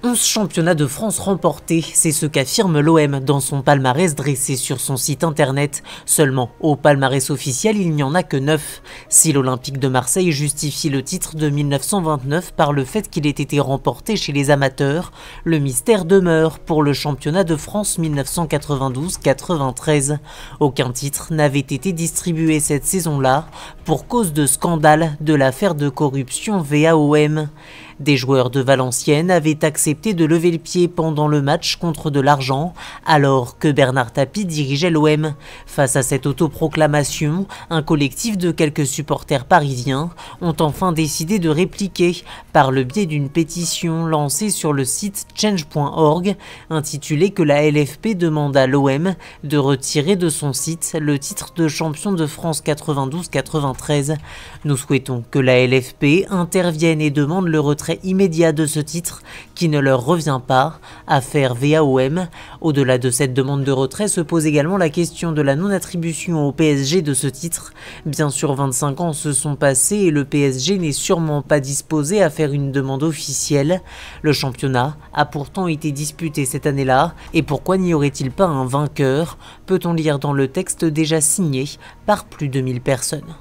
11 championnats de France remportés, c'est ce qu'affirme l'OM dans son palmarès dressé sur son site internet. Seulement, au palmarès officiel, il n'y en a que 9. Si l'Olympique de Marseille justifie le titre de 1929 par le fait qu'il ait été remporté chez les amateurs, le mystère demeure pour le championnat de France 1992-93. Aucun titre n'avait été distribué cette saison-là pour cause de scandale de l'affaire de corruption VAOM. Des joueurs de Valenciennes avaient accepté de lever le pied pendant le match contre de l'argent, alors que Bernard Tapie dirigeait l'OM. Face à cette autoproclamation, un collectif de quelques supporters parisiens ont enfin décidé de répliquer par le biais d'une pétition lancée sur le site change.org, intitulée que la LFP demande à l'OM de retirer de son site le titre de champion de France 92-93. Nous souhaitons que la LFP intervienne et demande le retrait immédiat de ce titre qui ne leur revient pas, affaire VAOM. Au-delà de cette demande de retrait se pose également la question de la non-attribution au PSG de ce titre. Bien sûr, 25 ans se sont passés et le PSG n'est sûrement pas disposé à faire une demande officielle. Le championnat a pourtant été disputé cette année-là, et pourquoi n'y aurait-il pas un vainqueur? Peut-on lire dans le texte déjà signé par plus de 1000 personnes.